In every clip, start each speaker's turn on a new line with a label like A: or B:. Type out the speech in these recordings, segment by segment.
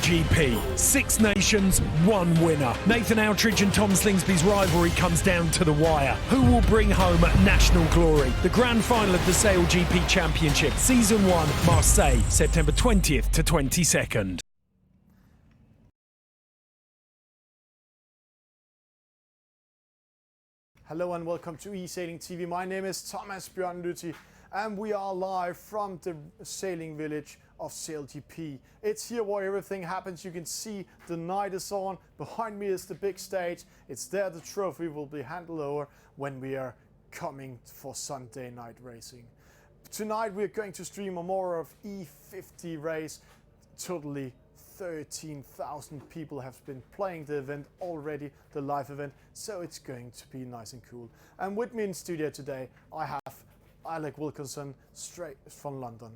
A: eSailGP. 6 nations, 1 winner. Nathan Outridge and Tom Slingsby's rivalry comes down to the wire. Who will bring home national glory? The grand final of the SailGP Championship, Season 1, Marseille, September 20th to 22nd.
B: Hello and welcome to eSailing TV. My name is Thomas Bjørnlytti and we are live from the sailing village of SailGP. It's here where everything happens. You can see the night is on. Behind me is the big stage. It's there the trophy will be handed over when we are coming for Sunday night racing. Tonight we're going to stream a more of E50 race. Totally 13,000 people have been playing the event already, the live event, so it's going to be nice and cool. And with me in studio today, I have Alec Wilkinson, straight from London.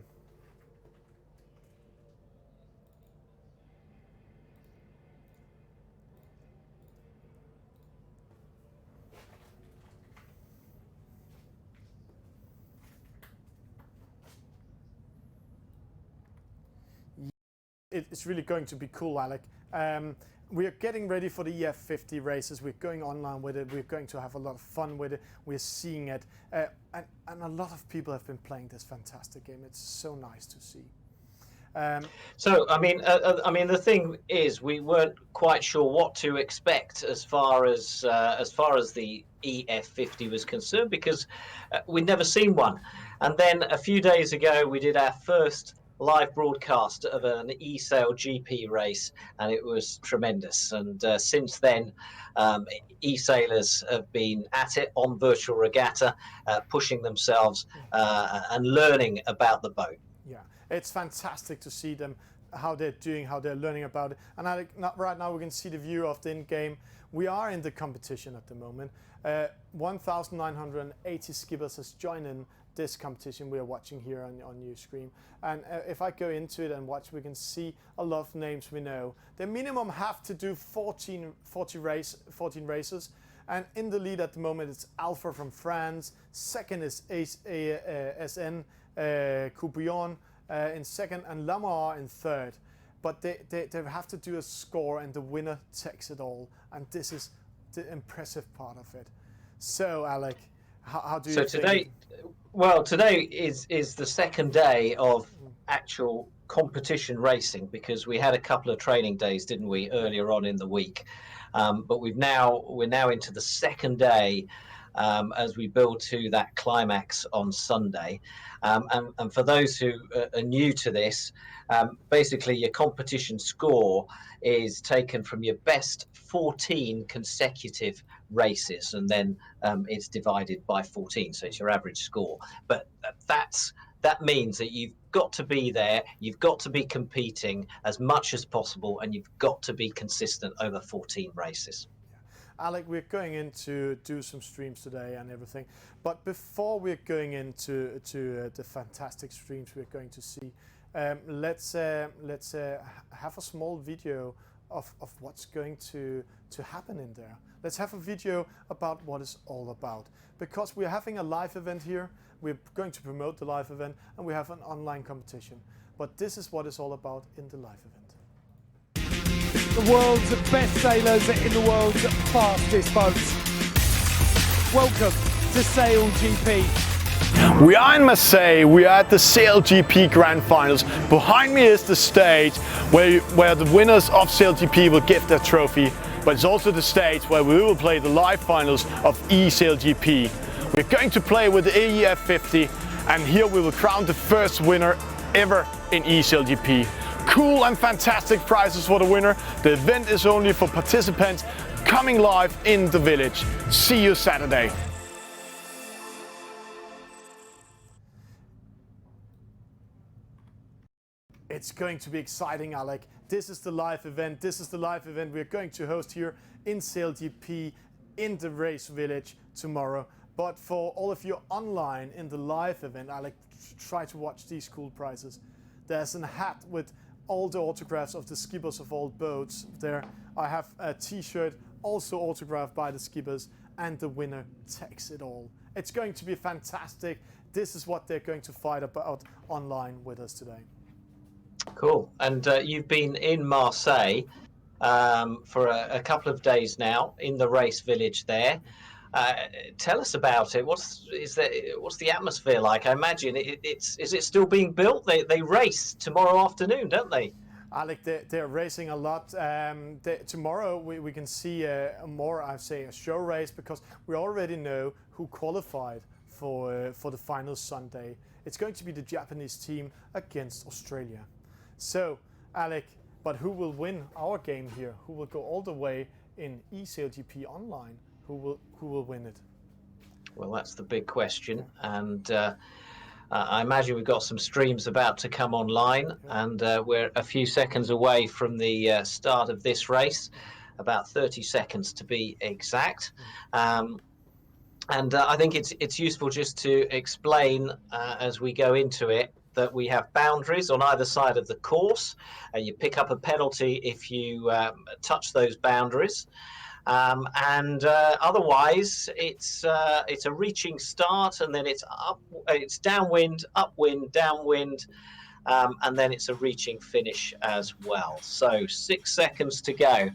B: It's really going to be cool, Alec. We are getting ready for the EF50 races. We're going online with it. We're going to have a lot of fun with it. We're seeing it. And a lot of people have been playing this fantastic game. It's so nice to see.
C: So, I mean, the thing is, we weren't quite sure what to expect as far as the EF50 was concerned, because we'd never seen one. And then a few days ago, we did our first live broadcast of an eSailGP race, and it was tremendous. And since then, e-sailers have been at it on virtual regatta, pushing themselves and learning about the boat.
B: Yeah, it's fantastic to see them, how they're doing, how they're learning about it. And right now we can see the view of the in-game. We are in the competition at the moment. 1,980 skippers has joined in this competition we are watching here on your screen. And if I go into it and watch, we can see a lot of names we know. The minimum have to do 14 races. And in the lead at the moment, it's Alpha from France. Second is SN Coupillon in second, and Lamar in third. But they have to do a score, and the winner takes it all. And this is the impressive part of it. So, Alec, how do you think?
C: Today is the second day of actual competition racing, because we had a couple of training days, didn't we, earlier on in the week? But we're now into the second day as we build to that climax on Sunday. And for those who are new to this, basically your competition score is taken from your best 14 consecutive races, and then it's divided by 14, so it's your average score. But that means that you've got to be there, you've got to be competing as much as possible, and you've got to be consistent over 14 races.
B: Alec, we're going in to do some streams today and everything, but before we're going into the fantastic streams we're going to see, let's have a small video of what's going to happen in there. Let's have a video about what it's all about, because we're having a live event here. We're going to promote the live event, and we have an online competition. But this is what it's all about in the live event.
A: The world's best sailors in the world's fastest boats. Welcome to SailGP.
D: We are in Marseille, we are at the SailGP Grand Finals. Behind me is the stage where the winners of SailGP will get their trophy, but it's also the stage where we will play the live finals of eSailGP. We're going to play with the EF50, and here we will crown the first winner ever in eSailGP. Cool and fantastic prizes for the winner. The event is only for participants coming live in the village. See you Saturday.
B: It's going to be exciting, Alec. This is the live event. This is the live event we're going to host here in SailGP in the race village tomorrow. But for all of you online in the live event, Alec, try to watch these cool prizes. There's a hat with all the autographs of the skippers of all boats there. I have a t-shirt also autographed by the skippers, and the winner takes it all. It's going to be fantastic. This is what they're going to fight about online with us today.
C: Cool. And you've been in Marseille for a couple of days now in the race village there. Uh, Tell us about it. What's the atmosphere like? I imagine is it still being built? They race tomorrow afternoon, don't they?
B: Alec, they're racing a lot. Tomorrow we can see a more, I'd say, a show race, because we already know who qualified for the final Sunday. It's going to be the Japanese team against Australia. So, Alec, but who will win our game here? Who will go all the way in eSailGP Online? Who will win it?
C: Well, that's the big question, and I imagine we've got some streams about to come online, and we're a few seconds away from the start of this race, about 30 seconds to be exact. And I think it's useful just to explain as we go into it that we have boundaries on either side of the course. You pick up a penalty if you touch those boundaries. And otherwise, it's a reaching start, and then it's downwind, upwind, downwind, and then it's a reaching finish as well. So 6 seconds to go,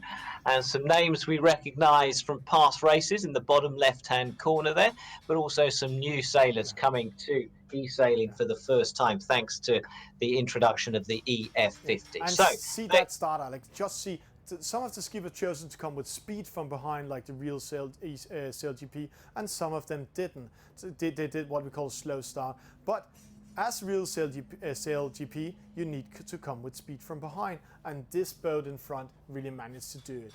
C: and some names we recognise from past races in the bottom left-hand corner there, but also some new sailors coming to e-sailing for the first time, thanks to the introduction of the EF50.
B: And
C: so
B: see that start, Alex. Just see. Some of the skippers chosen to come with speed from behind, like the real eSailGP, and some of them didn't. So they did what we call a slow start. But as real SailGP, you need to come with speed from behind, and this boat in front really managed to do it.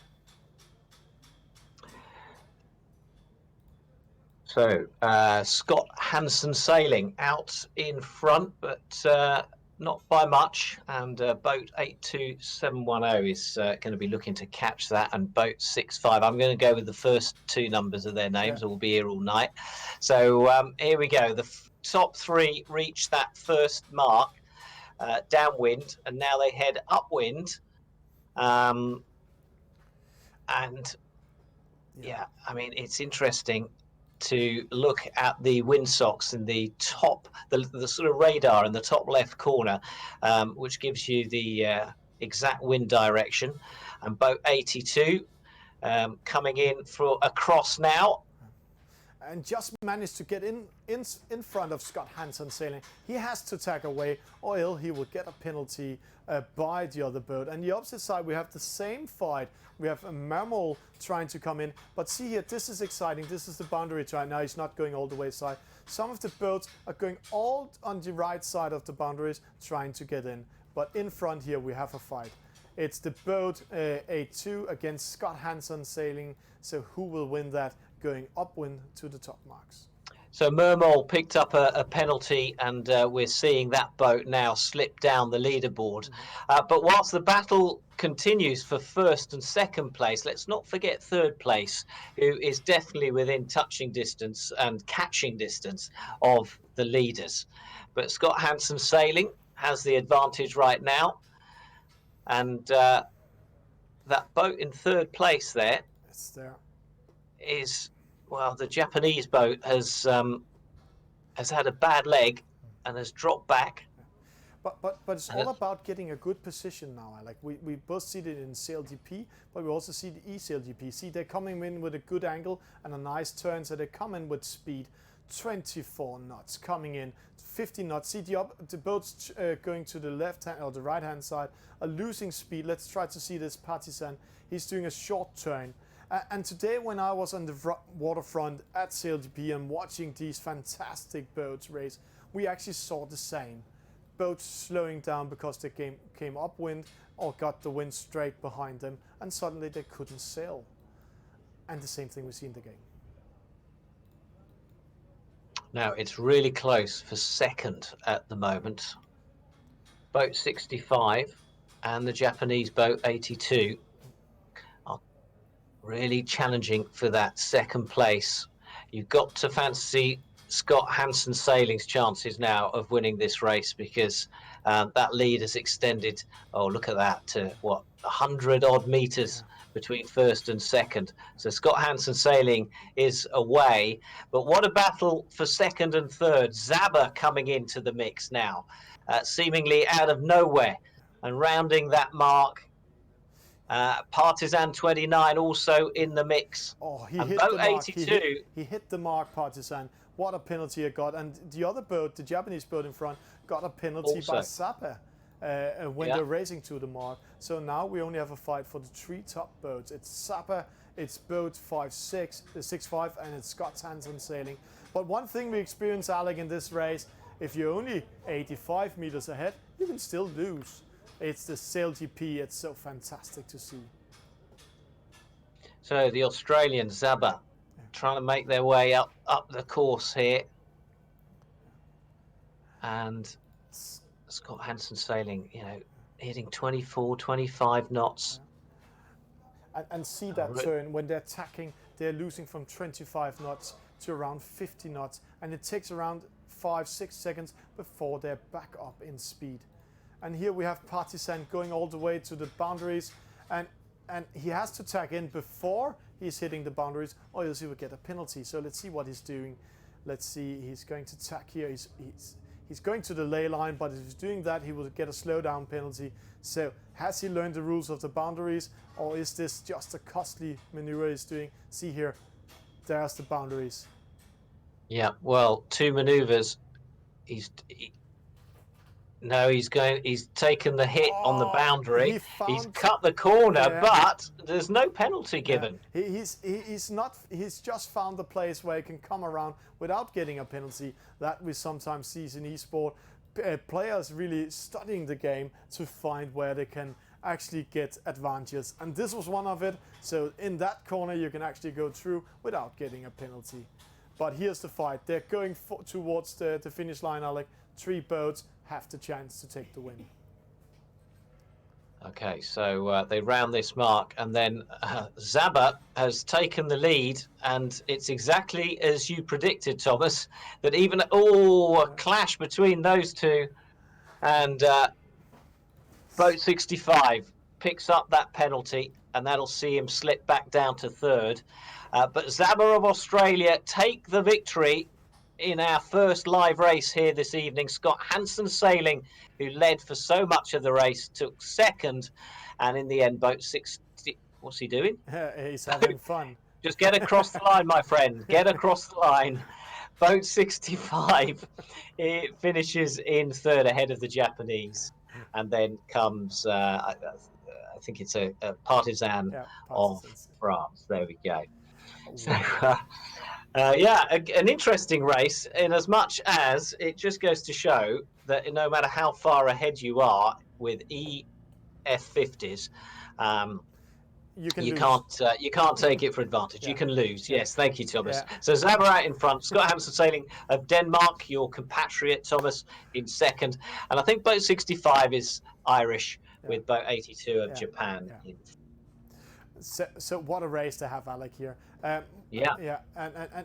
C: So Scott Hansen Sailing out in front, but not by much, and boat 82710 is going to be looking to catch that, and boat 65. I'm going to go with the first two numbers of their names, or we'll be here all night. So here we go. The top three reach that first mark downwind, and now they head upwind. And yeah, I mean, it's interesting to look at the windsocks in the top, the sort of radar in the top left corner, which gives you the exact wind direction. And boat 82 coming in for a cross now.
B: And just managed to get in front of Scott Hansen Sailing. He has to tag away, or else he will get a penalty by the other boat. And the opposite side, we have the same fight. We have a Mammal trying to come in. But see here, this is exciting. This is the boundary try. Now he's not going all the way side. Some of the boats are going all on the right side of the boundaries, trying to get in. But in front here, we have a fight. It's the boat 82 against Scott Hansen Sailing. So who will win that? Going upwind to the top marks.
C: So Mermol picked up a penalty, and we're seeing that boat now slip down the leaderboard. But whilst the battle continues for first and second place, let's not forget third place, who is definitely within touching distance and catching distance of the leaders. But Scott Hansen Sailing has the advantage right now, and that boat in third place there.
B: It's there.
C: Is, well, the Japanese boat has had a bad leg and has dropped back.
B: But it's all about getting a good position now. Like we both see it in SailGP, but we also see the eSailGP. See, they're coming in with a good angle and a nice turn, so they come in with speed. 24 knots coming in, 50 knots. See the boats going to the left hand or the right hand side are losing speed. Let's try to see this Partisan. He's doing a short turn. And today, when I was on the waterfront at SailGP and watching these fantastic boats race, we actually saw the same. Boats slowing down because they came upwind or got the wind straight behind them, and suddenly they couldn't sail. And the same thing we see in the game.
C: Now, it's really close for second at the moment. Boat 65 and the Japanese boat 82 are really challenging for that second place. You've got to fancy Scott Hansen Sailing's chances now of winning this race, because that lead has extended, oh, look at that, to what, 100 odd meters between first and second. So Scott Hansen Sailing is away, but what a battle for second and third. Zabber coming into the mix now, seemingly out of nowhere. And rounding that mark, Partisan 29 also in the mix.
B: Oh, he
C: and
B: hit
C: boat
B: the mark.
C: 82.
B: He hit the mark, Partisan. What a penalty it got. And the other boat, the Japanese boat in front, got a penalty
C: Also.
B: by Sapa when they're racing to the mark. So now we only have a fight for the 3 top boats. It's Sapa, it's boat 6-5, and it's Scott Hansen sailing. But one thing we experience, Alec, in this race, if you're only 85 meters ahead, you can still lose. It's the SailGP. It's so fantastic to see.
C: So the Australian Zaba trying to make their way up the course here. And Scott Hansen sailing, hitting 24, 25 knots.
B: And see that turn when they're attacking, they're losing from 25 knots to around 50 knots. And it takes around 5-6 seconds before they're back up in speed. And here we have Partisan going all the way to the boundaries, and he has to tag in before he's hitting the boundaries, or else he will get a penalty. So let's see what he's doing. Let's see, he's going to tag here. He's going to the ley line, but if he's doing that, he will get a slowdown penalty. So has he learned the rules of the boundaries, or is this just a costly maneuver he's doing? See here, there's the boundaries.
C: Yeah, well, 2 maneuvers. He's taken the hit on the boundary. He's cut the corner, but there's no penalty given.
B: He's just found a place where he can come around without getting a penalty. That we sometimes see in esport. Players really studying the game to find where they can actually get advantages. And this was one of it. So in that corner, you can actually go through without getting a penalty. But here's the fight. They're going towards the finish line, Alec. 3 boats have the chance to take the win.
C: Okay, so they round this mark, and then Zaba has taken the lead, and it's exactly as you predicted, Thomas, that even a clash between those two, and boat 65 picks up that penalty, and that'll see him slip back down to 3rd. But Zaba of Australia take the victory in our first live race here this evening. Scott Hansen sailing, who led for so much of the race, took 2nd, and in the end, boat 60. What's he doing?
B: He's having fun.
C: Just get across the line, my friend. Get across the line. Boat 65 it finishes in 3rd ahead of the Japanese, and then comes I think it's a Partisan of France. There we go. So, an interesting race, in as much as it just goes to show that no matter how far ahead you are with EF50s, you can't take it for advantage. You can lose. Yes, thank you, Thomas. So Zaba out in front, Scott Hansen sailing of Denmark, your compatriot Thomas in 2nd, and I think boat 65 is Irish with boat 82 of Japan.
B: So what a race to have, Alec, here. And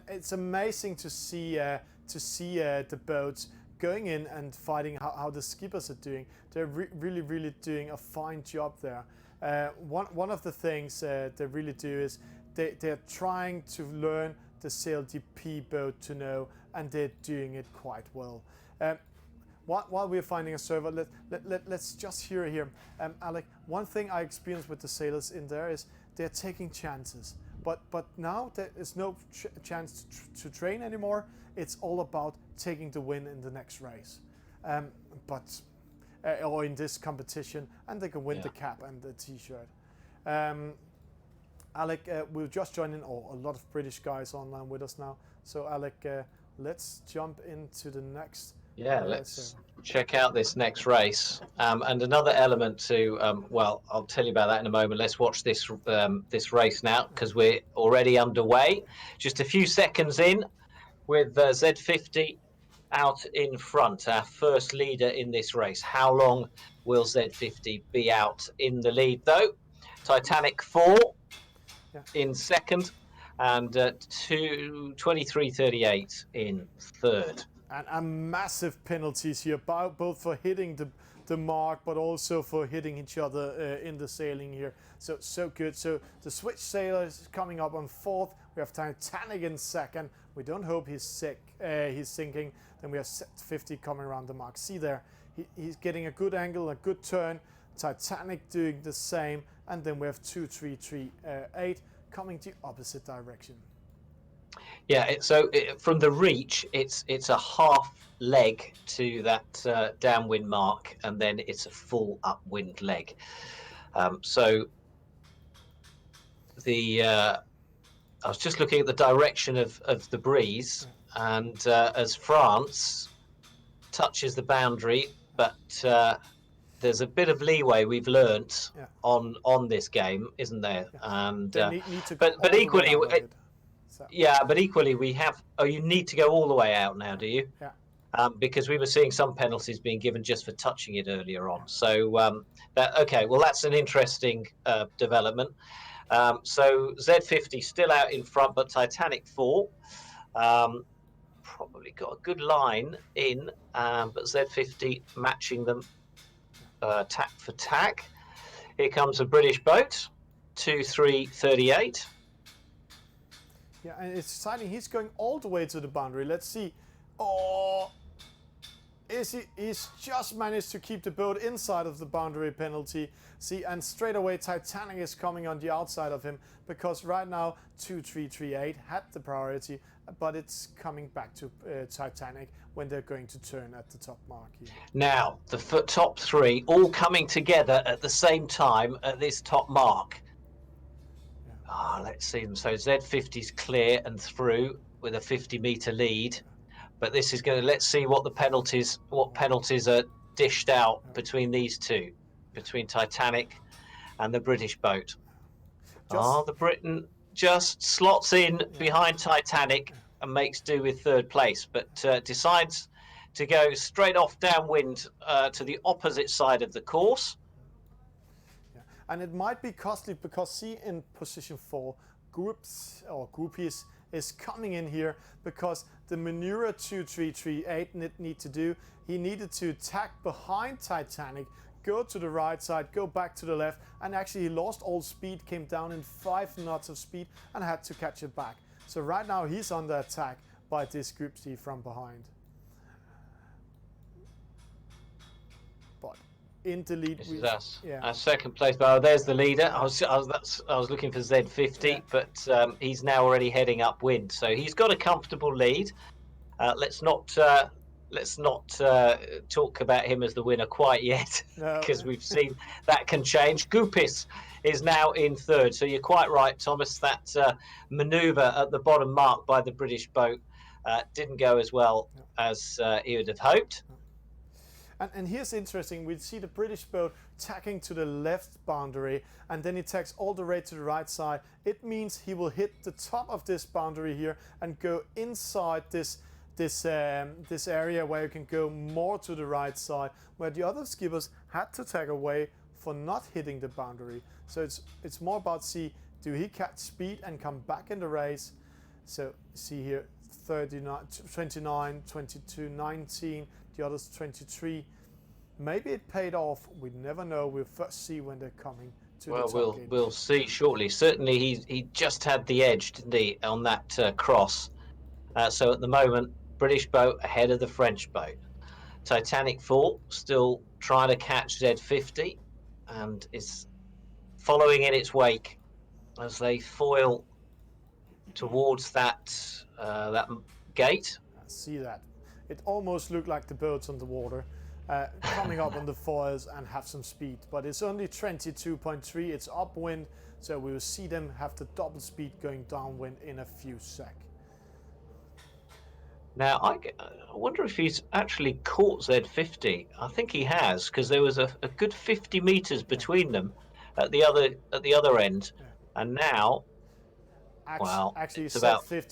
B: it's amazing to see the boats going in and fighting how the skippers are doing. They're really doing a fine job there. One of the things they really do is they're trying to learn the SailGP boat to know, and they're doing it quite well. While we're finding a server, let's just hear here. Alec, one thing I experienced with the sailors in there is they're taking chances. But now there is no chance to train anymore. It's all about taking the win in the next race. Or in this competition, and they can win the cap and the t-shirt. Alec, we've just joined in, a lot of British guys online with us now. So Alec, let's jump into the next.
C: Yeah, let's check out this next race. And another element to, I'll tell you about that in a moment. Let's watch this this race now, because we're already underway. Just a few seconds in with Z50 out in front, our first leader in this race. How long will Z50 be out in the lead, though? Titanic 4 in 2nd, and 23.38 in 3rd.
B: And massive penalties here, both for hitting the mark, but also for hitting each other in the sailing here. So good. So the switch sailor is coming up on 4th. We have Titanic in 2nd. We don't hope he's sinking. Then we have Z50 coming around the mark. See there, he's getting a good angle, a good turn. Titanic doing the same, and then we have 2-3-3-8 coming the opposite direction.
C: Yeah, from the reach, it's a half leg to that downwind mark, and then it's a full upwind leg. So I was just looking at the direction of the breeze, and as France touches the boundary, but there's a bit of leeway we've learnt on this game, isn't there? And
B: need to go
C: but equally,
B: so.
C: yeah, but equally we have. Oh, you need to go all the way out now, do you?
B: Yeah.
C: Because we were seeing some penalties being given just for touching it earlier on. So okay, well that's an interesting development. So Z50 still out in front, but Titanic 4 probably got a good line in, but Z50 matching them tack for tack. Here comes a British boat, 2-3-38.
B: Yeah, and it's exciting. He's going all the way to the boundary. Let's see. Oh, he's just managed to keep the boat inside of the boundary penalty. See, and straight away Titanic is coming on the outside of him, because right now 2-3-3-8 had the priority, but it's coming back to Titanic when they're going to turn at the top mark here.
C: Now, the top three all coming together at the same time at this top mark. Let's see them. So Z50's clear and through with a 50-meter lead, but this is going to. Let's see what penalties are dished out between these two, between Titanic and the British boat. The Briton just slots in behind Titanic and makes do with third place, but decides to go straight off downwind to the opposite side of the course.
B: And it might be costly, because see, in position 4, groupies is coming in here, because the maneuver 2-3-3-8 need to do. He needed to tack behind Titanic, go to the right side, go back to the left, and actually he lost all speed, came down in 5 knots of speed, and had to catch it back. So right now he's under attack by this Group C from behind. But in the lead,
C: this is us. Our second place. But there's the leader. I was looking for Z50, but he's now already heading upwind. So he's got a comfortable lead. Let's not talk about him as the winner quite yet, because we've seen that can change. Goupis is now in third. So you're quite right, Thomas. That manoeuvre at the bottom mark by the British boat didn't go as well as he would have hoped.
B: And here's interesting, we see the British boat tacking to the left boundary, and then he tacks all the way to the right side. It means he will hit the top of this boundary here and go inside this area where you can go more to the right side, where the other skippers had to tack away for not hitting the boundary. So it's more about, do he catch speed and come back in the race? So see here, 39, 29, 22, 19. The others 23. Maybe it paid off. We never know. We'll first see when they're coming to the top.
C: We'll see shortly. Certainly, he just had the edge, didn't he, on that cross? So at the moment, British boat ahead of the French boat. Titanic 4 still trying to catch Z50, and is following in its wake as they foil towards that gate.
B: I see that. It almost looked like the boats on the water coming up on the foils and have some speed, but it's only 22.3. It's upwind, so we will see them have the double speed going downwind in a few seconds.
C: Now, I wonder if he's actually caught Z50. I think he has, because there was a good 50 meters between them at the other end, and now,
B: actually,
C: it's about the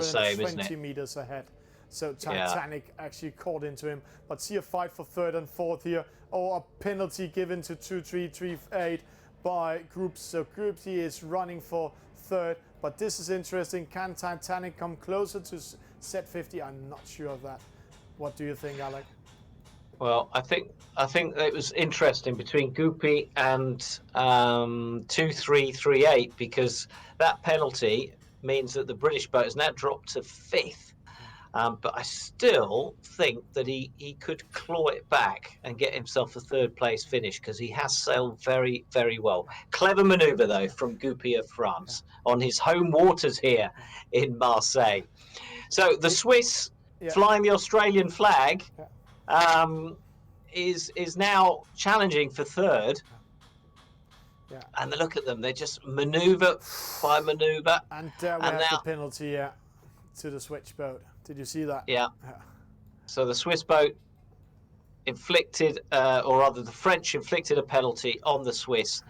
C: same, isn't it?
B: 20 meters ahead. So Titanic actually caught into him. But see a fight for third and fourth here. A penalty given to 2-3-3-8 by Group. So Group C is running for third. But this is interesting. Can Titanic come closer to Z50? I'm not sure of that. What do you think, Alec?
C: Well, I think it was interesting between Goupy and 2-3-3-8, because that penalty means that the British boat has now dropped to fifth. But I still think that he could claw it back and get himself a third place finish because he has sailed very, very well. Clever manoeuvre, though, from Goupy of France on his home waters here in Marseille. So the Swiss flying the Australian flag is now challenging for third.
B: Yeah.
C: And look at them, they just manoeuvre by manoeuvre.
B: And there we have the penalty to the switch boat. Did you see that?
C: Yeah. So the Swiss boat inflicted, or rather the French inflicted a penalty on the Swiss.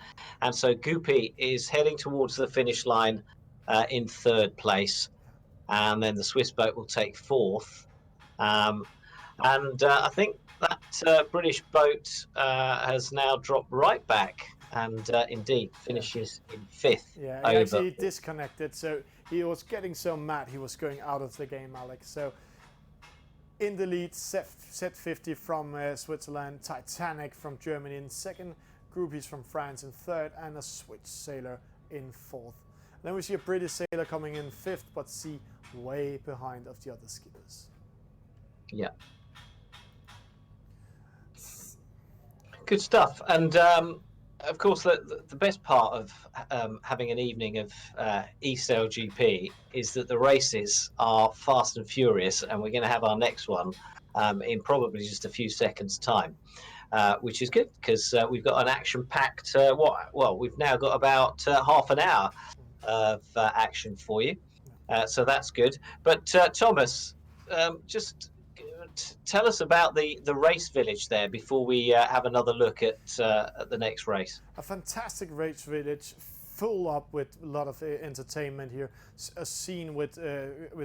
C: And so Goupy is heading towards the finish line in third place. And then the Swiss boat will take fourth. And I think that British boat has now dropped right back and indeed finishes in fifth.
B: Yeah, he actually disconnected. So he was getting so mad he was going out of the game, Alex. So in the lead, set 50 from Switzerland, Titanic from Germany in second, Groupies from France in third, and a Swiss sailor in fourth. Then we see a British sailor coming in fifth, but see way behind of the other skippers.
C: Yeah. Good stuff. And of course, the best part of having an evening of eSailGP is that the races are fast and furious, and we're going to have our next one in probably just a few seconds' time, which is good because we've got an action-packed, we've now got about half an hour of action for you. So that's good. But Thomas, just tell us about the race village there before we have another look at the next race.
B: A fantastic race village, full up with a lot of entertainment here. A scene with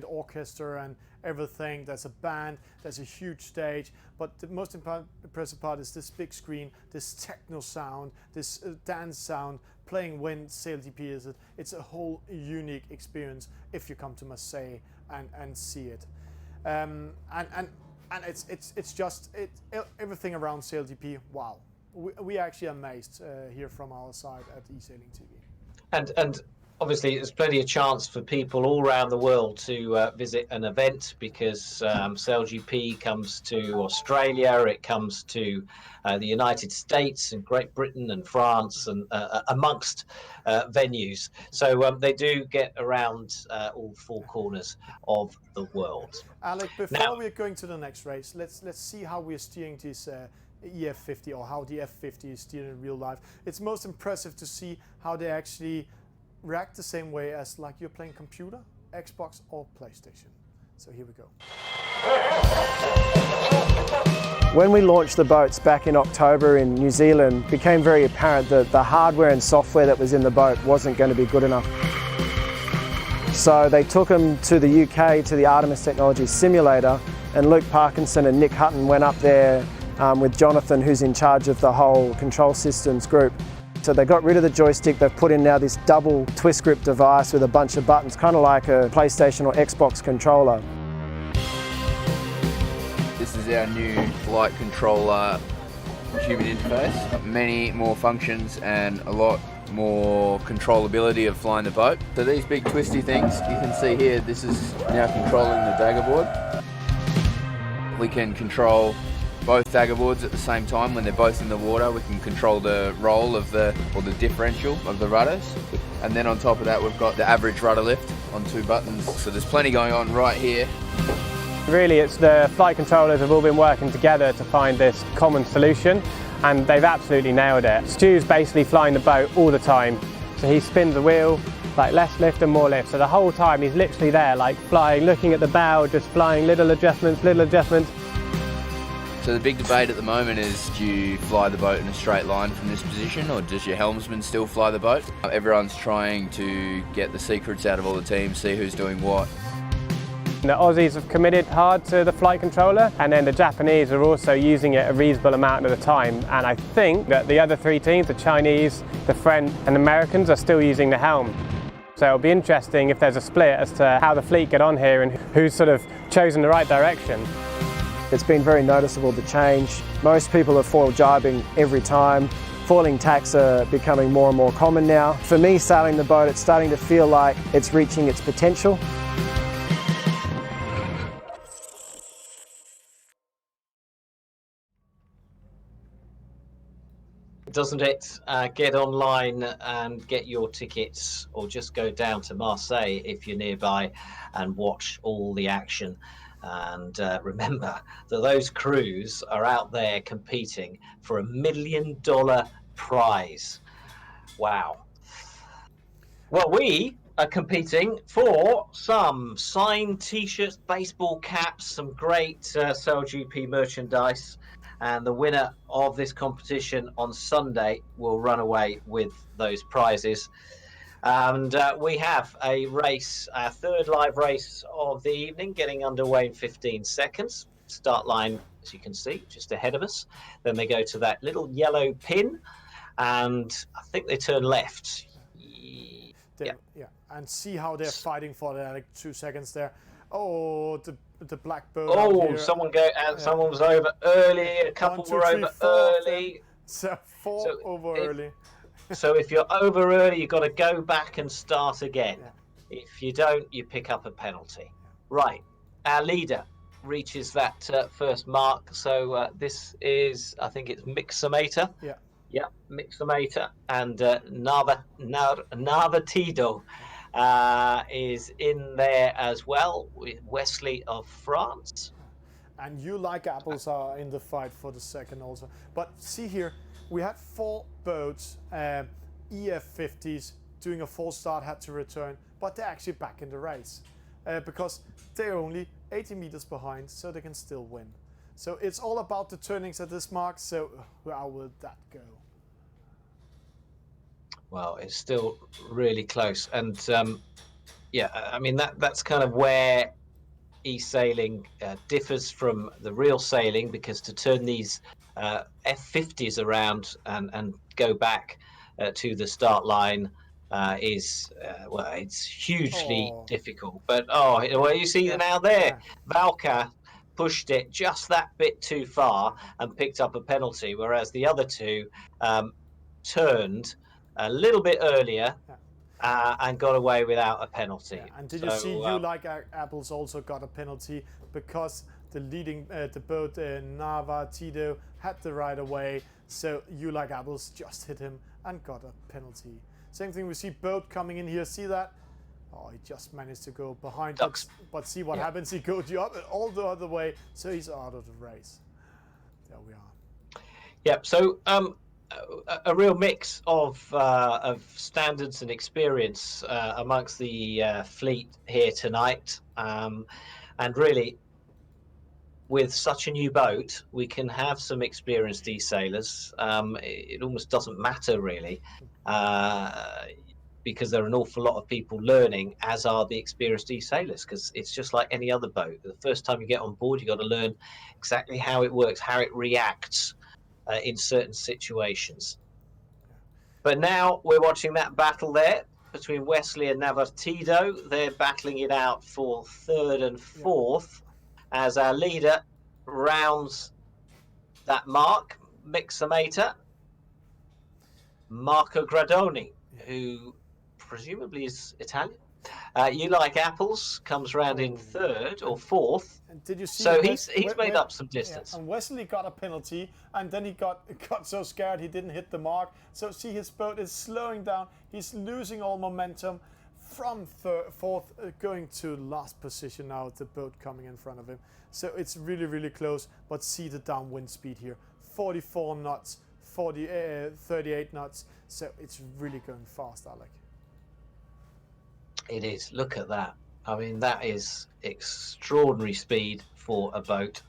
B: orchestra and everything. There's a band. There's a huge stage. But the most impressive part is this big screen, this techno sound, this dance sound, playing when SailGP is it. It's a whole unique experience if you come to Marseille and see it. And it's just everything around SailGP. Wow, we are actually amazed here from our side at eSailing TV.
C: And obviously, there's plenty of chance for people all around the world to visit an event because SailGP comes to Australia, it comes to the United States and Great Britain and France and amongst venues. So they do get around all four corners of the world.
B: Alec, before we're going to the next race, let's see how we're steering this EF50 or how the F50 is steered in real life. It's most impressive to see how they actually react the same way as like you're playing computer, Xbox or PlayStation. So here we go.
E: When we launched the boats back in October in New Zealand, it became very apparent that the hardware and software that was in the boat wasn't going to be good enough. So they took them to the UK, to the Artemis Technologies simulator, and Luke Parkinson and Nick Hutton went up there with Jonathan, who's in charge of the whole control systems group. So they got rid of the joystick, they've put in now this double twist grip device with a bunch of buttons, kind of like a PlayStation or Xbox controller.
F: This is our new flight controller human interface. Many more functions and a lot more controllability of flying the boat. So these big twisty things you can see here, this is now controlling the dagger board. We can control both dagger boards at the same time when they're both in the water. We can control the roll of the differential of the rudders. And then on top of that, we've got the average rudder lift on 2 buttons. So there's plenty going on right here.
E: Really, it's the flight controllers have all been working together to find this common solution, and they've absolutely nailed it. Stu's basically flying the boat all the time. So he spins the wheel, like less lift and more lift. So the whole time he's literally there, like flying, looking at the bow, just flying little adjustments, little adjustments.
F: So the big debate at the moment is, do you fly the boat in a straight line from this position, or does your helmsman still fly the boat? Everyone's trying to get the secrets out of all the teams, see who's doing what.
E: The Aussies have committed hard to the flight controller, and then the Japanese are also using it a reasonable amount of the time. And I think that the other 3 teams, the Chinese, the French and Americans, are still using the helm. So it'll be interesting if there's a split as to how the fleet get on here and who's sort of chosen the right direction.
G: It's been very noticeable, the change. Most people are foil jibing every time. Foiling tacks are becoming more and more common now. For me, sailing the boat, it's starting to feel like it's reaching its potential.
C: doesn't it? Get online and get your tickets, or just go down to Marseille if you're nearby and watch all the action. And remember that those crews are out there competing for $1 million prize. Wow. Well, we are competing for some signed T-shirts, baseball caps, some great SailGP merchandise, and the winner of this competition on Sunday will run away with those prizes. And we have a race, our third live race of the evening, getting underway in 15 seconds. Start line, as you can see, just ahead of us. Then they go to that little yellow pin, and I think they turn left.
B: Yeah, and see how they're fighting for that, like 2 seconds there. Oh, the black boat.
C: Oh, someone was over early. A couple
B: 1, 2,
C: were
B: 3,
C: over
B: 4
C: early.
B: So four over early.
C: So if you're over early, you've got to go back and start again.
B: Yeah.
C: If you don't, you pick up a penalty. Right, our leader reaches that first mark. So this is, I think it's Mixamator.
B: Yeah.
C: Yeah, Mixamator and Navatido is in there as well, with Wesley of France.
B: And You Like Apples are in the fight for the second also. But see here, we had 4 boats, EF50s, doing a false start, had to return, but they're actually back in the race because they're only 80 meters behind, so they can still win. So it's all about the turnings at this mark, so how will that go?
C: Well, it's still really close, and yeah, I mean that's kind of where e-sailing differs from the real sailing, because to turn these F50s around and go back to the start line is well, it's hugely difficult. But well, you see now there, Valka pushed it just that bit too far and picked up a penalty, whereas the other two turned a little bit earlier and got away without a penalty.
B: Yeah. And did you see You Like Apples also got a penalty because the leading the boat Navatido had the right of way, so You Like Apples just hit him and got a penalty. Same thing, we see boat coming in here, see that? Oh, he just managed to go behind, but see what happens, he goes all the other way, so he's out of the race. There we are.
C: Yep, so a real mix of standards and experience amongst the fleet here tonight, and really, with such a new boat, we can have some experienced e-sailers. It almost doesn't matter really, because there are an awful lot of people learning, as are the experienced e-sailers, because it's just like any other boat. The first time you get on board, you've got to learn exactly how it works, how it reacts in certain situations. But now we're watching that battle there between Wesley and Navatido. They're battling it out for third and fourth as our leader rounds that mark. Mixamator, Marco Gradoni, who presumably is Italian. You Like Apples comes round in third or fourth.
B: And did you see?
C: So he's made up some distance.
B: Yeah. And Wesley got a penalty, and then he got so scared he didn't hit the mark. So see, his boat is slowing down. He's losing all momentum from fourth, going to last position now. The boat coming in front of him. So it's really, really close. But see the downwind speed here: 44 knots, 38 knots. So it's really going fast, Alec.
C: It is. Look at that. I mean, that is extraordinary speed for a boat.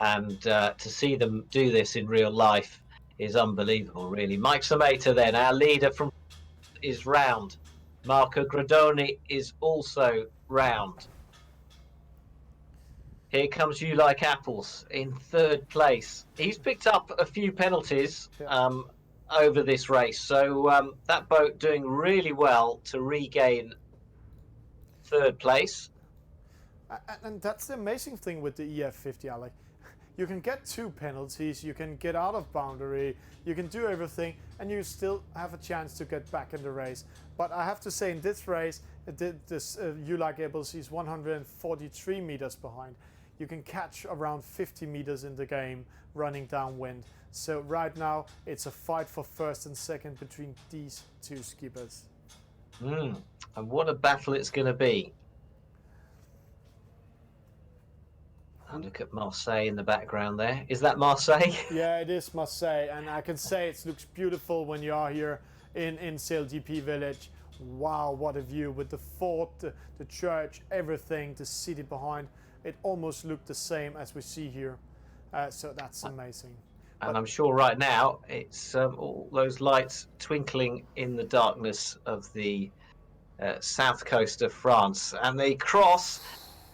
C: And to see them do this in real life is unbelievable, really. Mixamator then, our leader is round. Marco Gradoni is also round. Here comes You Like Apples in third place. He's picked up a few penalties over this race. So that boat doing really well to regain third place.
B: And that's the amazing thing with the EF50, Alec. You can get 2 penalties, you can get out of boundary, you can do everything, and you still have a chance to get back in the race. But I have to say, in this race, You Like Apples, he's 143 meters behind. you can catch around 50 meters in the game running downwind. So right now it's a fight for first and second between these two skippers.
C: And what a battle it's going to be. And look at Marseille in the background there. Is that Marseille?
B: Yeah, it is Marseille, and I can say it looks beautiful when you are here in eSailGP village. Wow, what a view with the fort, the church, everything, the city behind. It almost looked the same as we see here. So that's amazing.
C: And I'm sure right now it's all those lights twinkling in the darkness of the south coast of France. And they cross,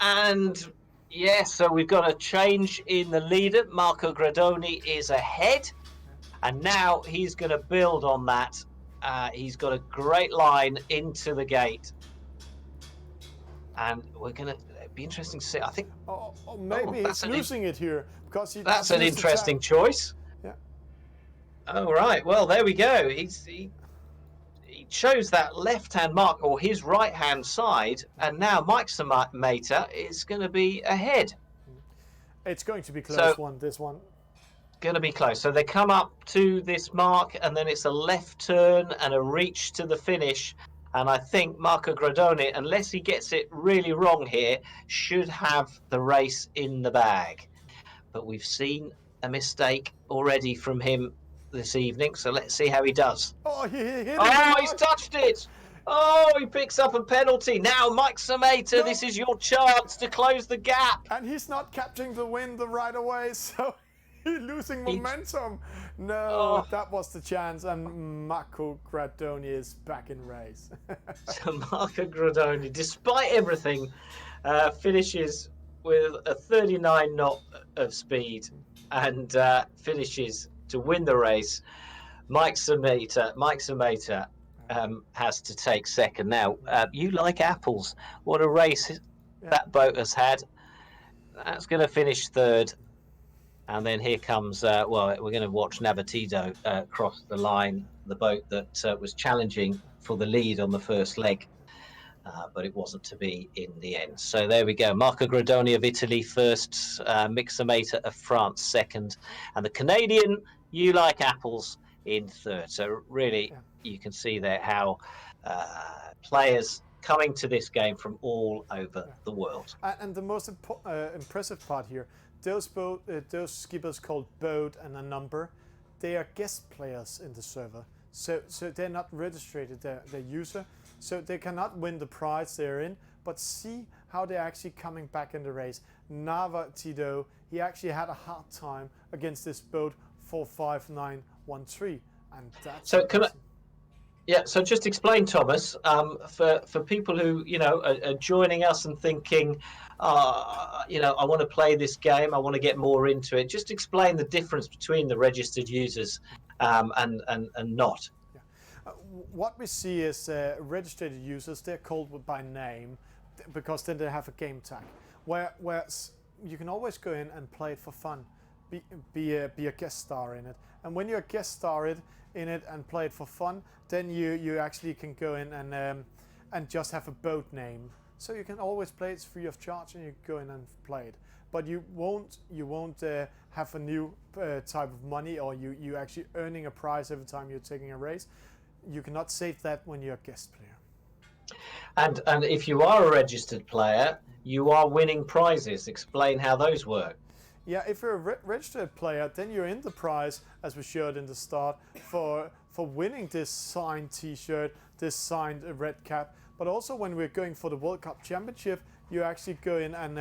C: and yes, so we've got a change in the leader. Marco Gradoni is ahead, and now he's going to build on that. He's got a great line into the gate, and we're going to be interesting to see. I think
B: maybe he's losing it here because
C: that's an interesting choice.
B: Yeah.
C: Oh right, well there we go. He chose that left-hand mark or his right-hand side, and now Mike's Mater is going to be ahead.
B: It's going to be close. This one.
C: Going to be close. So they come up to this mark, and then it's a left turn and a reach to the finish. And I think Marco Gradoni, unless he gets it really wrong here, should have the race in the bag. But we've seen a mistake already from him this evening, so let's see how he does.
B: Oh, he hit it.
C: Oh, he's touched it. Oh, he picks up a penalty. Now, Mike Samata,
B: No.
C: This is your chance to close the gap.
B: And he's not capturing the wind right away, so he's losing momentum. No, that was the chance, and Marco Gradoni is back in race.
C: So Marco Gradoni, despite everything, finishes with a 39 knot of speed and finishes to win the race. Mike Samata has to take second. Now, you like apples. What a race that boat has had. That's going to finish third. And then here comes, we're going to watch Navatido cross the line, the boat that was challenging for the lead on the first leg. But it wasn't to be in the end. So there we go. Marco Gradoni of Italy first, Mick Samata of France second, and the Canadian You Like Apples in third. So really, you can see there how players coming to this game from all over the world.
B: And the most impressive part here, those skippers called boat and a number, they are guest players in the server. So they're not registered, they're user. So they cannot win the prize they're in, but see how they're actually coming back in the race. Navatido, he actually had a hard time against this boat 45913, and that's
C: so so just explain, Thomas, for people who are joining us and thinking, I want to play this game, I want to get more into it. Just explain the difference between the registered users and not.
B: What we see is registered users, they're called by name because then they have a game tag. Where you can always go in and play it for fun, be a guest star in it. And when you're a guest star in it and play it for fun, then you actually can go in and just have a boat name. So you can always play it, it's free of charge, and you go in and play it. But you won't have a new type of money, or you actually earning a prize every time you're taking a race. You cannot save that when you're a guest player.
C: And if you are a registered player, you are winning prizes. Explain how those work.
B: Yeah, if you're a registered player, then you're in the prize, as we showed in the start, for winning this signed T-shirt, this signed red cap. But also when we're going for the World Cup Championship, you actually go in and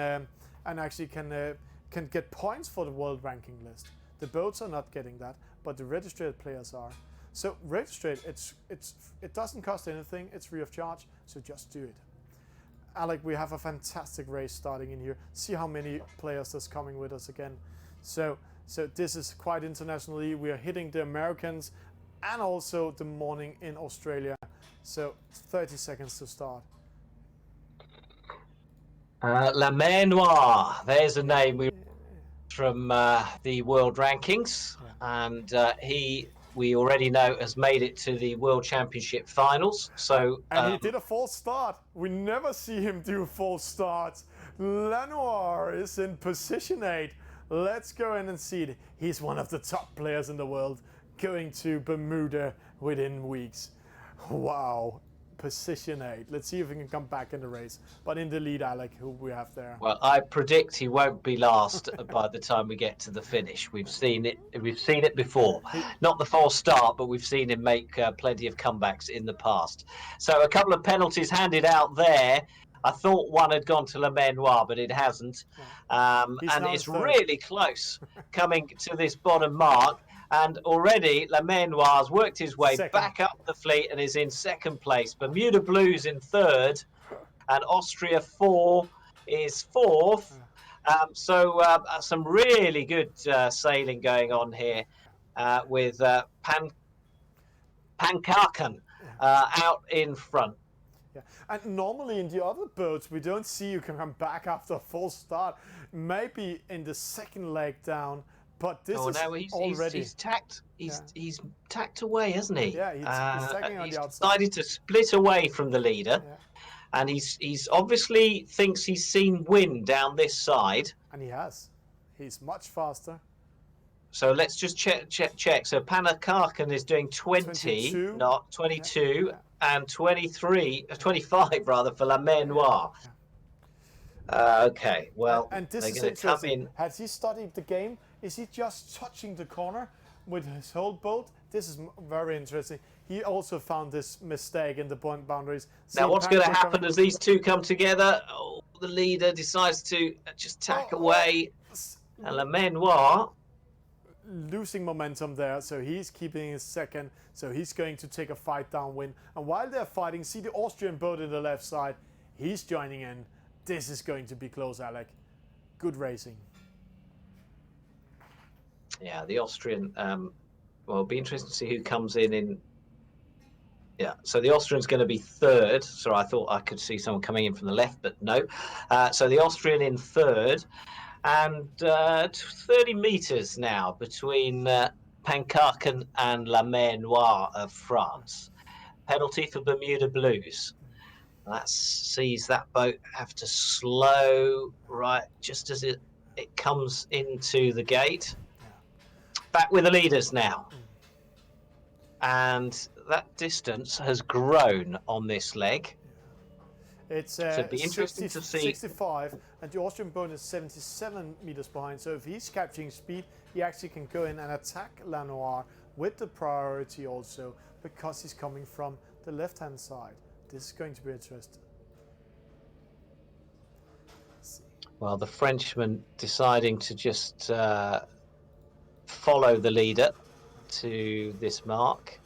B: actually can get points for the world ranking list. The boats are not getting that, but the registered players are. So registered, it doesn't cost anything, it's free of charge, so just do it. Alec, we have a fantastic race starting in here. See how many players that's coming with us again. So this is quite internationally. We are hitting the Americans and also the morning in Australia. So 30 seconds to start.
C: La Mer Noire, there's a name from the world rankings, and we already know has made it to the World Championship finals. So
B: and he did a false start. We never see him do false starts. Lenoir is in position 8. Let's go in and see it. He's one of the top players in the world, going to Bermuda within weeks. Wow, position 8. Let's see if we can come back in the race. But in the lead, Alec, who we have there?
C: Well, I predict he won't be last by the time we get to the finish. We've seen it. We've seen it before. Not the false start, but we've seen him make plenty of comebacks in the past. So a couple of penalties handed out there. I thought one had gone to Le Manoir, but it hasn't. And it's really close coming to this bottom mark. And already Le Manoir's worked his way back up the fleet and is in second place. Bermuda Blues in third. And Austria 4 is fourth. So some really good sailing going on here with Pankarken out in front.
B: Yeah. And normally in the other boats, we don't see you can come back after a false start. Maybe in the second leg down, but this is already.
C: He's tacked. He's tacked away, hasn't he?
B: Yeah, he's tacking on the outside.
C: Decided to split away from the leader. Yeah. And he's obviously thinks he's seen wind down this side.
B: And he has. He's much faster.
C: So let's just check. So Pankarken is doing 22. Not 22, yeah. And 25 rather for Le Manoir. Yeah. Okay, well,
B: and this is interesting. Has he studied the game? Is he just touching the corner with his whole boat? This is very interesting. He also found this mistake in the point boundaries.
C: Now, what's going to happen as these two come together? Oh, the leader decides to just tack away. And Le Manoir
B: losing momentum there, so he's keeping his second. So he's going to take a fight downwind. And while they're fighting, see the Austrian boat in the left side. He's joining in. This is going to be close, Alec. Good racing.
C: Yeah, the Austrian. Well, it'll be interesting to see who comes in. Yeah, so the Austrian's going to be third. So I thought I could see someone coming in from the left, but no. So the Austrian in third. And 30 metres now between Pankarken and Le Manoir of France. Penalty for Bermuda Blues. That sees that boat have to slow right just as it comes into the gate. Back with the leaders now. And that distance has grown on this leg.
B: It's
C: so it'd be interesting to see.
B: 65, and the Austrian boat is 77 meters behind. So if he's capturing speed, he actually can go in and attack Lenoir with the priority also, because he's coming from the left-hand side. This is going to be interesting.
C: Well, the Frenchman deciding to just follow the leader to this mark.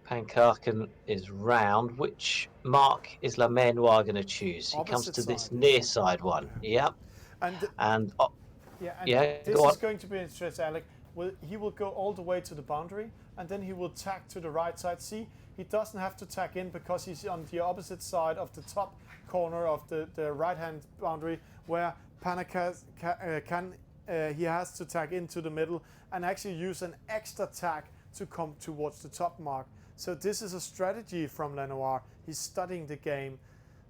C: Pankarken is round. Which mark is Le Manoir going to choose? He comes to this near side one. Yep. And
B: this is going to be interesting, Alec. He will go all the way to the boundary, and then he will tack to the right side. See, he doesn't have to tack in because he's on the opposite side of the top corner of the right-hand boundary, where Pankarken he has to tack into the middle and actually use an extra tack to come towards the top mark. So this is a strategy from Lenoir. He's studying the game.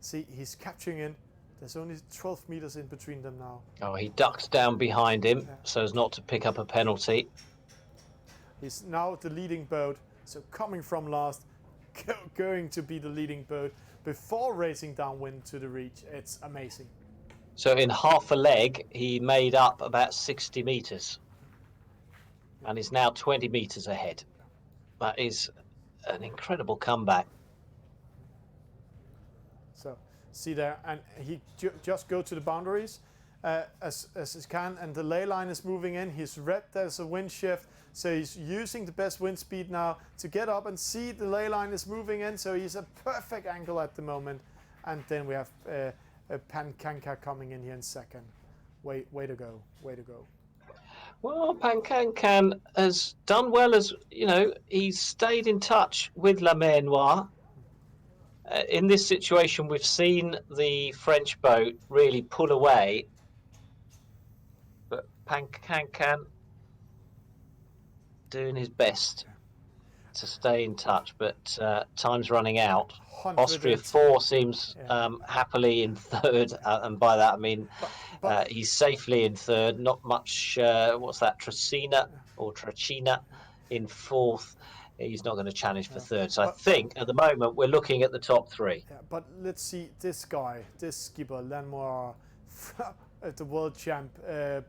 B: See, he's capturing in. There's only 12 meters in between them now.
C: Oh, he ducks down behind him so as not to pick up a penalty.
B: He's now the leading boat. So coming from last, going to be the leading boat before racing downwind to the reach. It's amazing.
C: So in half a leg, he made up about 60 meters. And is now 20 meters ahead. That is an incredible comeback.
B: So see there, and he just go to the boundaries as he can, and the ley line is moving in. He's read there's a wind shift, so he's using the best wind speed now to get up and see the ley line is moving in. So he's a perfect angle at the moment, and then we have Pankarken coming in here in second. Way to go, way to go.
C: Well, Pankarken has done well, as you know. He's stayed in touch with Le Manoir. In this situation, we've seen the French boat really pull away, but Pankarken doing his best. to stay in touch, but time's running out.
B: 110.
C: Austria 4 seems happily in third, and by that I mean he's safely in third. Not much. What's that? Tracina in fourth. He's not going to challenge for third. So I think at the moment we're looking at the top three.
B: Yeah, but let's see this guy, this skipper, Lenoir, the world champ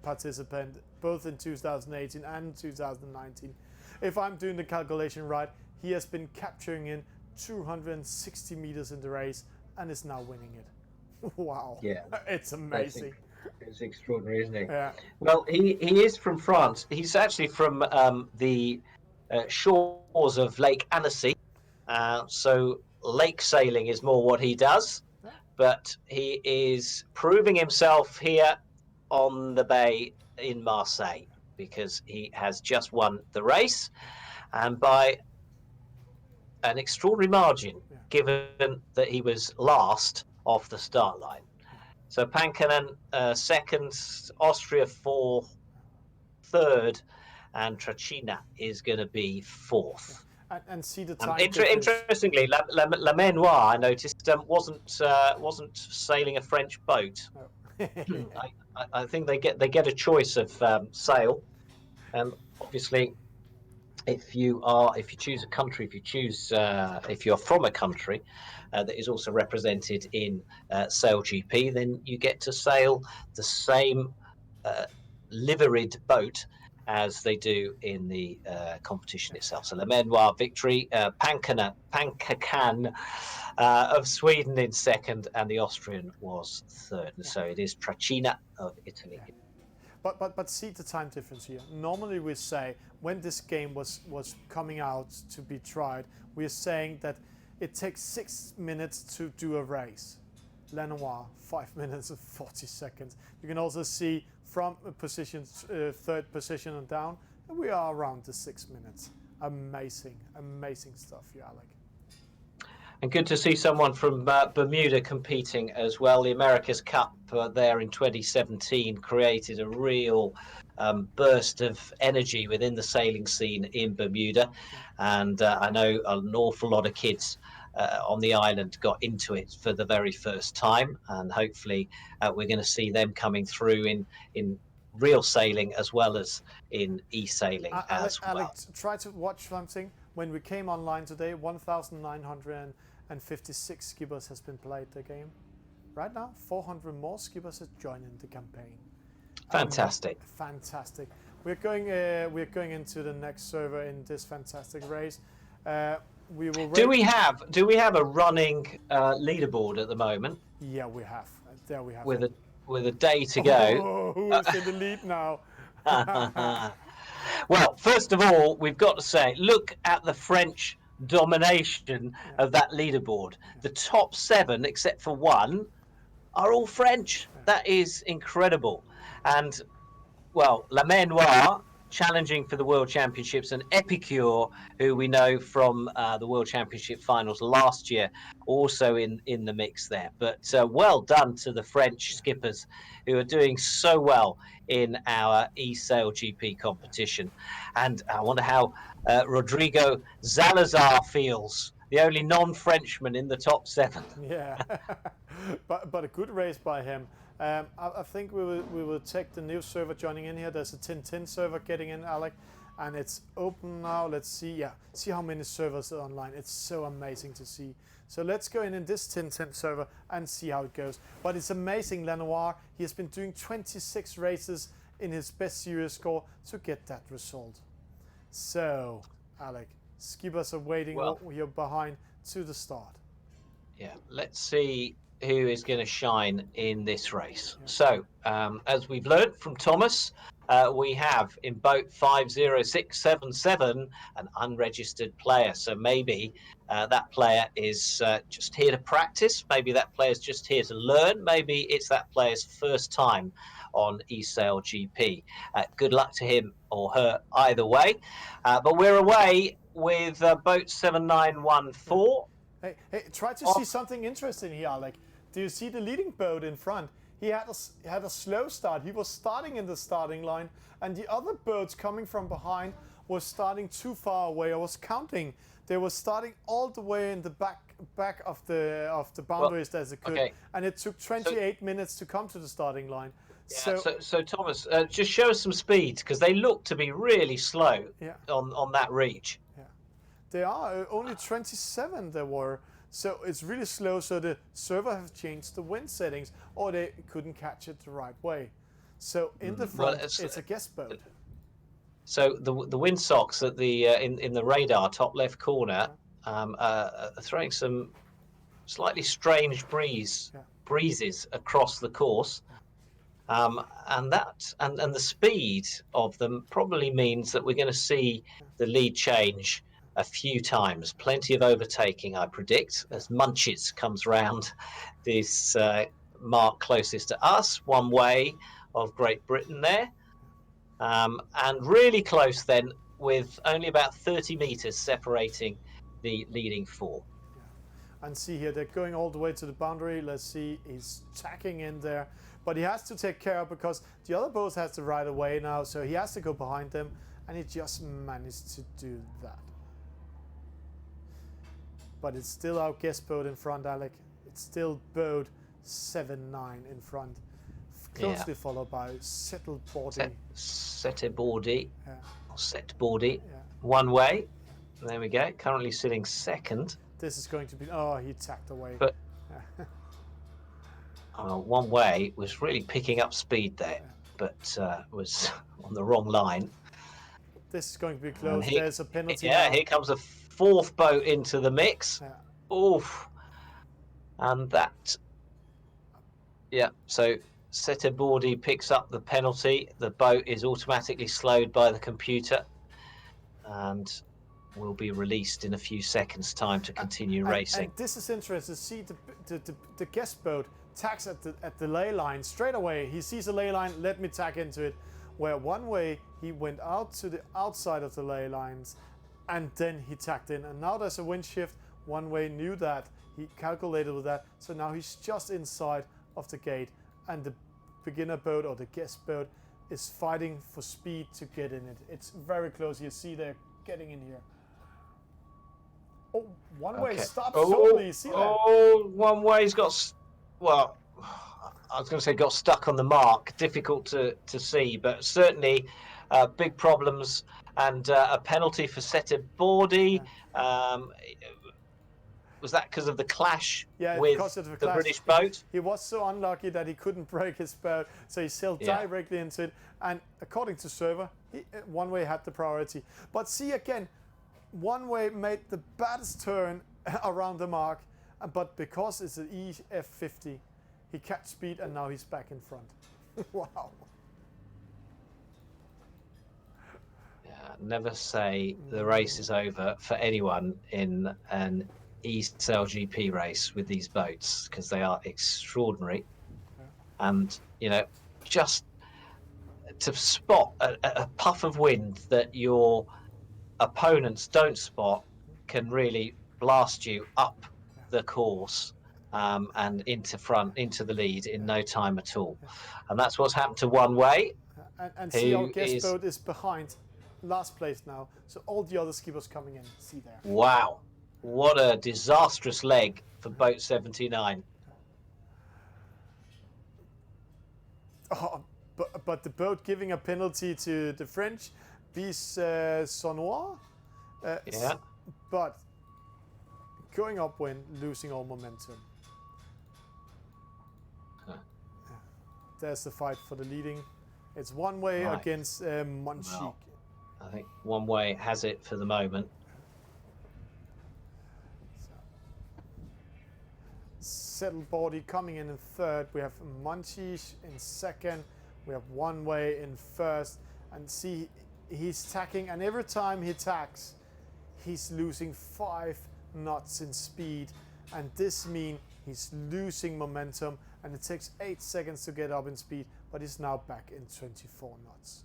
B: participant, both in 2018 and 2019. If I'm doing the calculation right, he has been capturing in 260 meters in the race and is now winning it. Wow.
C: Yeah.
B: It's amazing.
C: It's extraordinary, isn't it?
B: Yeah.
C: Well, he is from France. He's actually from the shores of Lake Annecy. So lake sailing is more what he does. But he is proving himself here on the bay in Marseille because he has just won the race, and by an extraordinary margin, given that he was last off the start line. So Pankkanen second, Austria third, and Tracina is going to be fourth.
B: And see the time.
C: Interestingly, La Menoir, I noticed, wasn't sailing a French boat.
B: Oh.
C: I think they get a choice of sail, and obviously, if you choose a country, if you're from a country that is also represented in SailGP, then you get to sail the same liveried boat as they do in the competition itself. So La Menoir victory, Pankkanen of Sweden in second, and the Austrian was third. And so it is Tracina of Italy.
B: But see the time difference here. Normally we say, when this game was coming out to be tried, we're saying that it takes 6 minutes to do a race. Lenoir, 5 minutes and 40 seconds. You can also see from position, third position and down, we are around the 6 minutes. Amazing, amazing stuff here, Alec.
C: And good to see someone from Bermuda competing as well. The America's Cup there in 2017 created a real burst of energy within the sailing scene in Bermuda. And I know an awful lot of kids on the island got into it for the very first time. And hopefully we're going to see them coming through in real sailing as well as in e-sailing as well.
B: Alex, try to watch something. When we came online today, 1,956 skippers has been played the game. Right now, 400 more skippers are joining the campaign.
C: Fantastic.
B: Fantastic. We're going into the next server in this fantastic race. We will.
C: Do we have a running leaderboard at the moment?
B: Yeah, we have. There we have.
C: With a day to go.
B: Oh, who is in the lead now?
C: Well, first of all, we've got to say, look at the French domination of that leaderboard. The top 7, except for one, are all French. That is incredible. And, well, La Menoir challenging for the World Championships, and Epicure, who we know from the World Championship finals last year, also in the mix there. But well done to the French skippers who are doing so well in our eSailGP competition. And I wonder how Rodrigo Zalazar feels, the only non-Frenchman in the top 7.
B: Yeah, but a good race by him. I think we will take the new server joining in here. There's a Tintin server getting in, Alec, and it's open now. Let's see. Yeah, see how many servers are online. It's so amazing to see. So let's go in this Tintin server and see how it goes. But it's amazing, Lenoir. He has been doing 26 races in his best series score to get that result. So, Alec, skippers are waiting. You're behind to the start.
C: Yeah, let's see who is going to shine in this race. So, as we've learned from Thomas, we have in boat 50677 an unregistered player. So maybe that player is just here to practice. Maybe that player is just here to learn. Maybe it's that player's first time on eSailGP. Good luck to him or her either way. But we're away with boat 7914.
B: Hey, try to see something interesting here, Alec. Do you see the leading boat in front? He had a slow start. He was starting in the starting line, and the other boats coming from behind was starting too far away. I was counting. They were starting all the way in the back of the boundaries as it could,
C: okay.
B: and it took 28 minutes to come to the starting line.
C: Yeah, so Thomas, just show us some speeds, because they look to be really slow on that reach.
B: Yeah, they are only 27 there were, so it's really slow. So the server have changed the wind settings, or they couldn't catch it the right way. So in the front, it's a guest boat.
C: So the windsocks at the in the radar top left corner are throwing some slightly strange breezes across the course. And the speed of them probably means that we're going to see the lead change a few times. Plenty of overtaking, I predict, as Munches comes round this mark closest to us, one way of Great Britain there. And really close then, with only about 30 meters separating the leading four.
B: And see here, they're going all the way to the boundary. Let's see, he's tacking in there. But he has to take care of, because the other boat has to ride away now, so he has to go behind them, and he just managed to do that. But it's still our guest boat in front, Alec. It's still boat 7-9 in front, closely followed by Settleboardy.
C: Settleboardy, or Setboardy, one way. There we go. Currently sitting second.
B: This is going to be. Oh, he tacked away.
C: But one way was really picking up speed there, but was on the wrong line.
B: This is going to be close. There's a penalty.
C: Yeah,
B: now.
C: Here comes a fourth boat into the mix. Oof. And that. Yeah, so Settleboardy picks up the penalty. The boat is automatically slowed by the computer and will be released in a few seconds' time to continue racing.
B: And this is interesting. See the guest boat tacks at the ley line straight away. He sees a ley line, let me tack into it. Where one way he went out to the outside of the ley lines, and then he tacked in. And now there's a wind shift. One way knew that, he calculated with that. So now he's just inside of the gate, and the beginner boat or the guest boat is fighting for speed to get in it. It's very close. You see they're getting in here. Oh, one way stopped slowly. See that?
C: Oh, one way's got, well, I was going to say got stuck on the mark. Difficult to see, but certainly big problems, and a penalty for Settleboardy. Was that because of the clash with the British boat?
B: He was so unlucky that he couldn't break his boat, so he sailed directly into it. And according to server, one way had the priority. But see again, one way made the baddest turn around the mark, but because it's an EF50, he catch speed and now he's back in front. Wow.
C: Yeah, never say the race is over for anyone in an eSailGP race with these boats, because they are extraordinary. And, you know, just to spot a puff of wind that your opponents don't spot can really blast you up the course and into the lead in no time at all. And that's what's happened to One Way.
B: And see, our guest boat is behind last place now, so all the other skippers coming in. See there.
C: Wow, what a disastrous leg for boat 79.
B: Oh, but the boat giving a penalty to the French, Bis Sonoir. But going upwind, losing all momentum. There's the fight for the leading. It's One Way against Monchique.
C: Well, I think One Way has it for the moment.
B: Settleboardy coming in third. We have Monchique in second. We have One Way in first. And see, he's tacking, and every time he tacks, he's losing 5 knots in speed. And this means he's losing momentum, and it takes 8 seconds to get up in speed, but he's now back in 24 knots.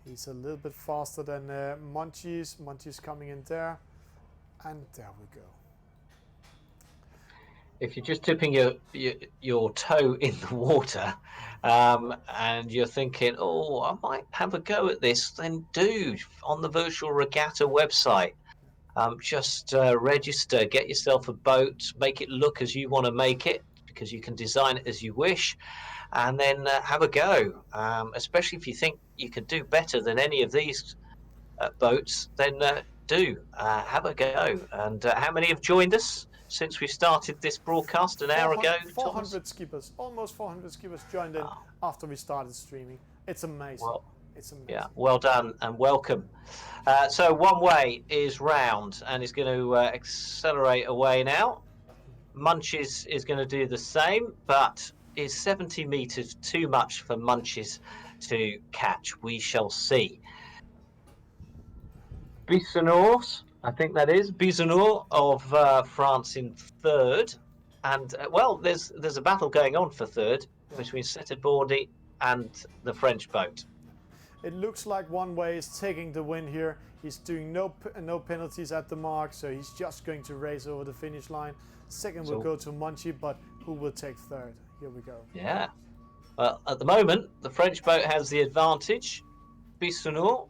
B: He's a little bit faster than Monchique. Monchique coming in there, and there we go.
C: if you're just tipping your toe in the water, and you're thinking, oh, I might have a go at this, then do on the Virtual Regatta website. Just register, get yourself a boat, make it look as you want to make it, because you can design it as you wish, and then have a go. Especially if you think you could do better than any of these boats, then do have a go. And how many have joined us since we started this broadcast an hour ago?
B: 400 skippers, almost 400 skippers joined in after we started streaming. It's amazing.
C: Well,
B: it's amazing.
C: Yeah, well done and welcome. So One Way is round and is going to accelerate away now. Munches is going to do the same, but is 70 metres too much for Munches to catch? We shall see. Bisonnours, I think that is Bisonnours of France in third, and well, there's a battle going on for third between Setabordi and the French boat.
B: It looks like One Way is taking the win here. He's doing no penalties at the mark, so he's just going to race over the finish line. Second will go to Munchie, but who will take third? Here we go.
C: Yeah. Well, at the moment, the French boat has the advantage. Bisonnours.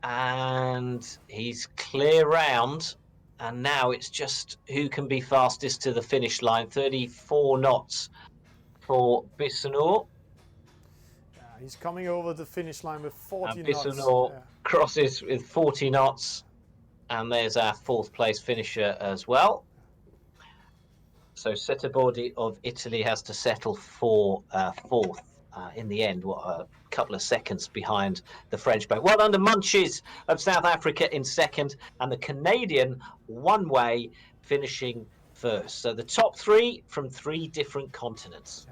C: And he's clear round. And now it's just who can be fastest to the finish line. 34 knots for Bisonnours.
B: He's coming over the finish line with 40 knots.
C: Bisonnours crosses with 40 knots. And there's our fourth place finisher as well. So Setabordi of Italy has to settle for fourth in the end. What a couple of seconds behind the French boat. Well done to Munches of South Africa in second, and the Canadian One Way finishing first. So the top three from three different continents.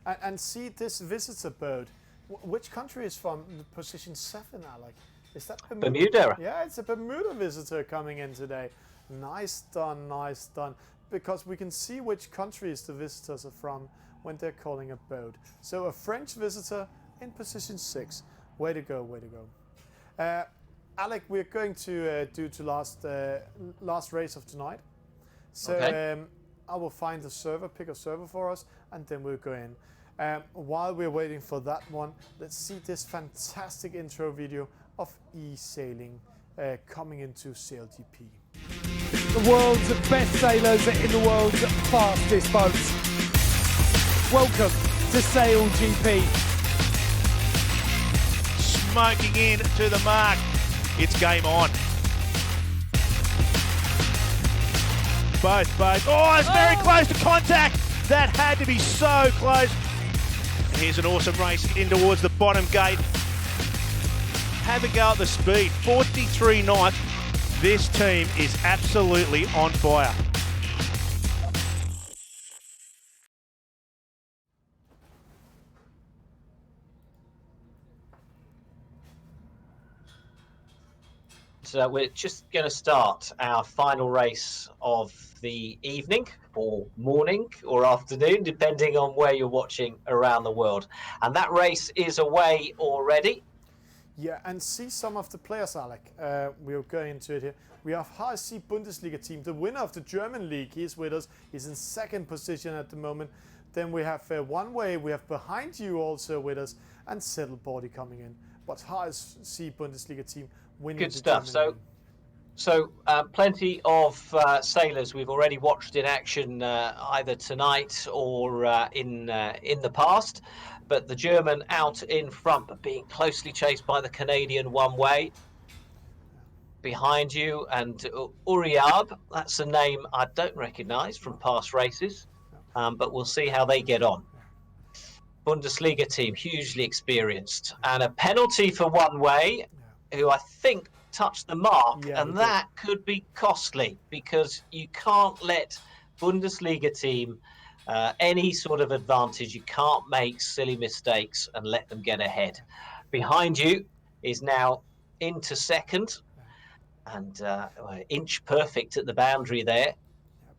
B: Yeah. And see this visitor boat. Which country is from position 7, Alec? Is that
C: Bermuda?
B: Yeah, it's a Bermuda visitor coming in today. Nice done, nice done. Because we can see which countries the visitors are from when they're calling a boat. So a French visitor in position 6. Way to go, way to go. Alec, we're going to do the last race of tonight. So
C: okay.
B: I will find a server, pick a server for us, and then we'll go in. While we're waiting for that one, let's see this fantastic intro video of eSailing coming into SailGP.
A: The world's best sailors in the world's fastest boats. Welcome to SailGP.
H: Smoking in to the mark. It's game on. Both boats. Oh, it's very close to contact. That had to be so close. And here's an awesome race in towards the bottom gate. Have a go at the speed. 43 knots. This team is absolutely on fire.
C: So we're just going to start our final race of the evening, or morning, or afternoon, depending on where you're watching around the world. And that race is away already.
B: Yeah, and see some of the players, Alec. We'll go into it here. We have HSC Bundesliga team, the winner of the German league. He's with us. He's in second position at the moment. Then we have One Way. We have behind you also with us, and Setabordi coming in. But HSC Bundesliga team winning.
C: Good
B: the
C: stuff.
B: German league.
C: So plenty of sailors we've already watched in action either tonight or in the past. But the German out in front, but being closely chased by the Canadian One Way. Behind you, and Uriab, that's a name I don't recognise from past races, but we'll see how they get on. Bundesliga team, hugely experienced. And a penalty for One Way, who I think touched the mark, and that could be costly, because you can't let Bundesliga team any sort of advantage. You can't make silly mistakes and let them get ahead. Behind you is now into second, and inch perfect at the boundary there.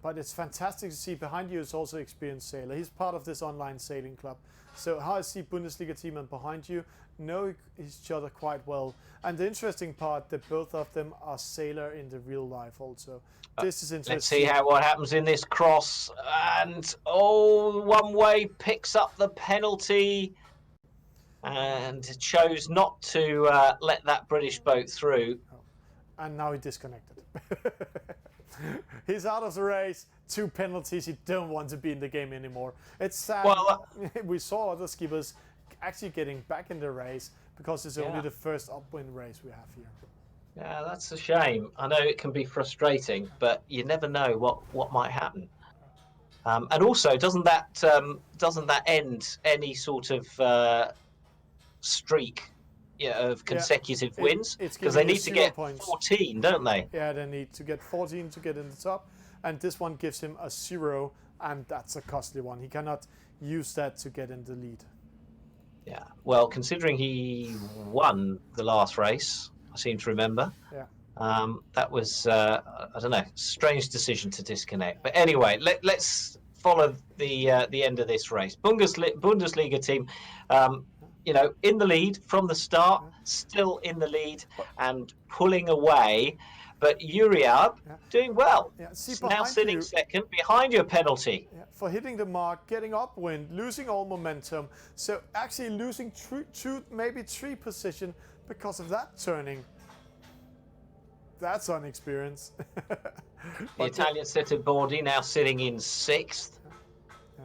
B: But it's fantastic to see behind you is also experienced sailor. He's part of this online sailing club. So HSC Bundesliga team and behind you know each other quite well. And the interesting part that both of them are sailor in the real life also. This is interesting.
C: Let's see what happens in this cross. And one way picks up the penalty and chose not to let that British boat through.
B: And now he disconnected. He's out of the race. 2 penalties. He don't want to be in the game anymore. It's sad. Well, we saw other skippers actually getting back in the race because it's only the first upwind race we have here.
C: Yeah, that's a shame. I know it can be frustrating, but you never know what might happen. And also, doesn't that end any sort of streak of consecutive wins? Because they need to get 14, don't they?
B: Yeah, they need to get 14 to get in the top. And this one gives him a 0, and that's a costly one. He cannot use that to get in the lead.
C: Yeah, well, considering he won the last race, I seem to remember.
B: Yeah.
C: That was, I don't know, strange decision to disconnect. But anyway, let's follow the end of this race. Bundesliga team, in the lead from the start, still in the lead and pulling away. But Uriab doing well.
B: Yeah.
C: Now sitting second, behind your penalty.
B: Yeah. For hitting the mark, getting upwind, losing all momentum. So actually losing maybe 3 position because of that turning. That's unexperienced.
C: The Italian setter Bordi now sitting in 6th.
B: Yeah.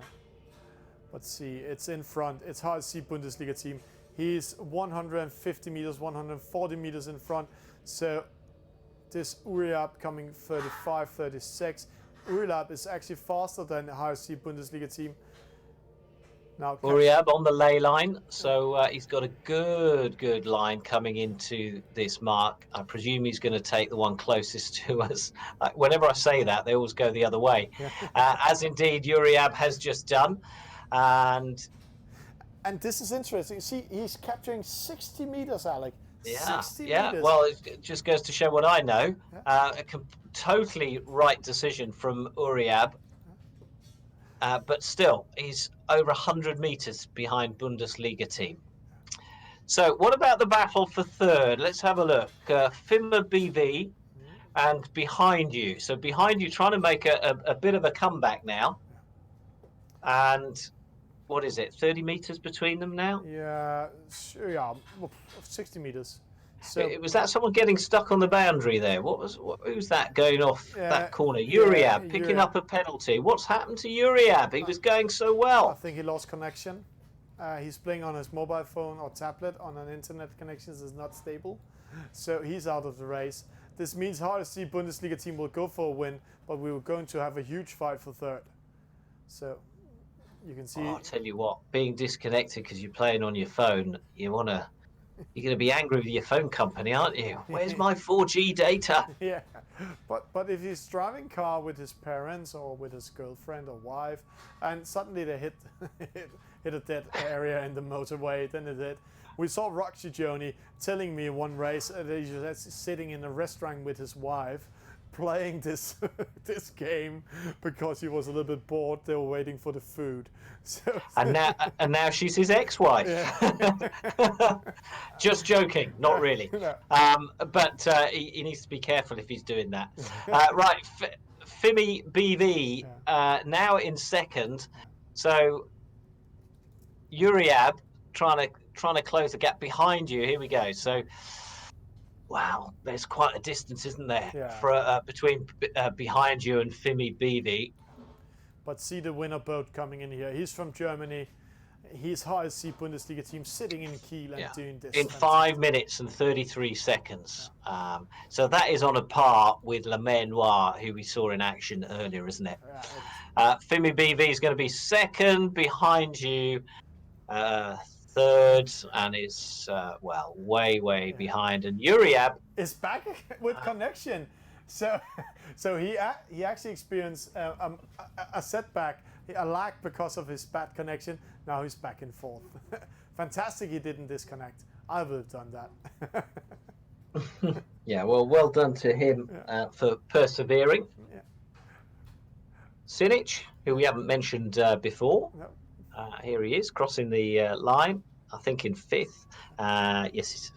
B: But see, it's in front. It's HSC Bundesliga team. He's 150 meters, 140 meters in front. So this Uriab coming 35, 36. Uriab is actually faster than the HSC Bundesliga team. Now
C: Uriab on the lay line, so he's got a good line coming into this mark. I presume he's going to take the one closest to us. Whenever I say that, they always go the other way, as indeed Uriab has just done. And
B: this is interesting. See, he's capturing 60 meters, Alec.
C: Yeah,
B: 60 meters.
C: Well, it just goes to show what I know. Totally right decision from Uriab. But still, he's over 100 meters behind Bundesliga team. So what about the battle for third? Let's have a look. Fimmer BV and behind you. So behind you trying to make a bit of a comeback now. And what is it, 30 meters between them now?
B: Yeah, 60 meters. So
C: was that someone getting stuck on the boundary there? Who's that going off that corner? Uriab picking up a penalty. What's happened to Uriab? He was going so well.
B: I think he lost connection. He's playing on his mobile phone or tablet on an internet connection that is not stable. So he's out of the race. This means HSC Bundesliga team will go for a win, but we were going to have a huge fight for third. So you can see.
C: I'll tell you what, being disconnected because you're playing on your phone, you're going to be angry with your phone company, aren't you? Where's my 4G data?
B: Yeah, but if he's driving car with his parents or with his girlfriend or wife, and suddenly they hit a dead area in the motorway, then it did. We saw Roxy Joni telling me one race that he's just sitting in a restaurant with his wife, playing this this game because he was a little bit bored. They were waiting for the food. So,
C: and now she's his ex-wife.
B: Yeah.
C: Just joking, not really.
B: No.
C: But he needs to be careful if he's doing that. Right, Fimi BV now in second. So Uriab trying to close the gap behind you. Here we go. So. Wow, there's quite a distance, isn't there, between behind you and Fimi BV.
B: But see the winner boat coming in here. He's from Germany. He's HSC Bundesliga team sitting in Kiel and doing this.
C: In 5 minutes and 33 seconds. So that is on a par with Le Manoir, who we saw in action earlier, isn't it? Fimi BV is going to be second behind you. Third, and is way behind, and Uriab
B: is back with connection. So he actually experienced a setback, a lag because of his bad connection. Now he's back in fourth. Fantastic, he didn't disconnect. I would have done that.
C: Yeah, well done to him for persevering.
B: Yeah.
C: Sinic, who we haven't mentioned before.
B: No.
C: Here he is, crossing the line, I think in 5th. Yes,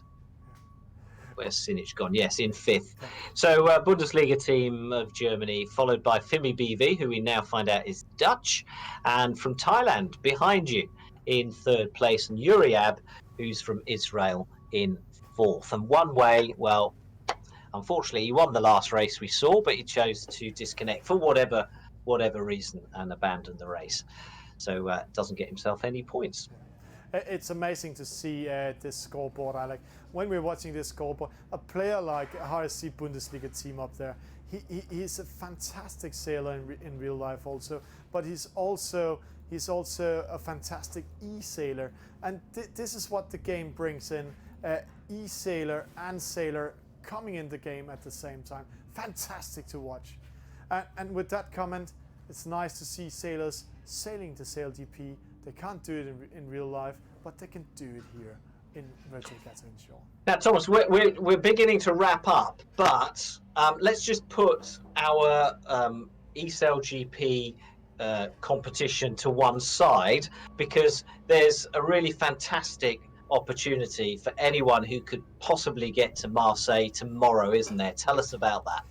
C: where's Sinic gone? Yes, in 5th. So Bundesliga team of Germany, followed by Fimi BV, who we now find out is Dutch, and from Thailand, behind you in 3rd place, and Uriab, who's from Israel, in 4th. And One Way, well, unfortunately, he won the last race we saw, but he chose to disconnect for whatever reason and abandon the race. So doesn't get himself any points.
B: It's amazing to see this scoreboard, Alec. When we're watching this scoreboard, a player like HSC Bundesliga team up there, he's a fantastic sailor in real life also, but he's also a fantastic e-sailor. And this is what the game brings in, e-sailor and sailor coming in the game at the same time. Fantastic to watch. And with that comment, it's nice to see sailors sailing the SailGP. They can't do it in real life, but they can do it here in virtual Catherine Shaw.
C: Now, Thomas, we're beginning to wrap up, but let's just put our eSailGP competition to one side, because there's a really fantastic opportunity for anyone who could possibly get to Marseille tomorrow, isn't there? Tell us about that.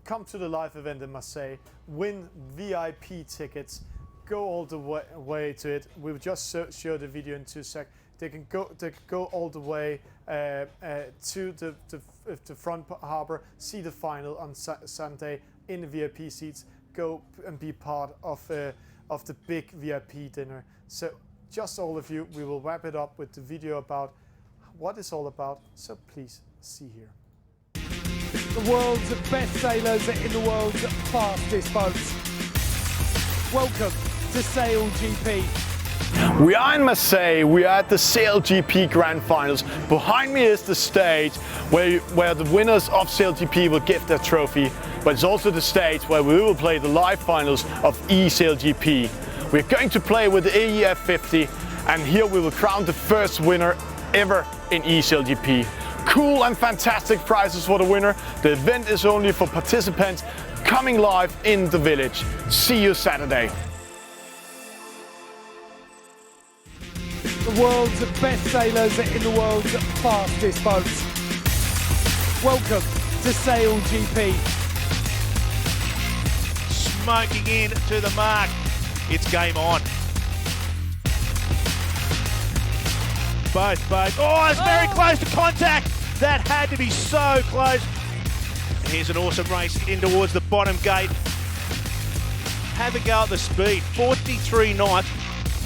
B: Come to the live event in Marseille, win VIP tickets, go all the way to it. We'll just show the video in 2 seconds. They can go all the way to the front harbour, see the final on Sunday in the VIP seats, go and be part of the big VIP dinner. So just all of you, we will wrap it up with the video about what it's all about. So please see here.
A: The world's best sailors in the world's fastest boats. Welcome to SailGP.
D: We are in Marseille, we are at the SailGP Grand Finals. Behind me is the stage where the winners of SailGP will get their trophy, but it's also the stage where we will play the live finals of eSailGP. We're going to play with the AEF 50, and here we will crown the first winner ever in eSailGP. Cool and fantastic prizes for the winner. The event is only for participants coming live in the village. See you Saturday.
A: The world's best sailors in the world's fastest boats. Welcome to SailGP.
H: Smoking in to the mark. It's game on. Both. Oh, it's very close to contact. That had to be so close. Here's an awesome race in towards the bottom gate. Have a go at the speed. 43 knots.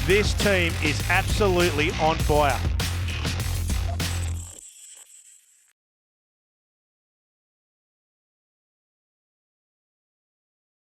H: This team is absolutely on fire.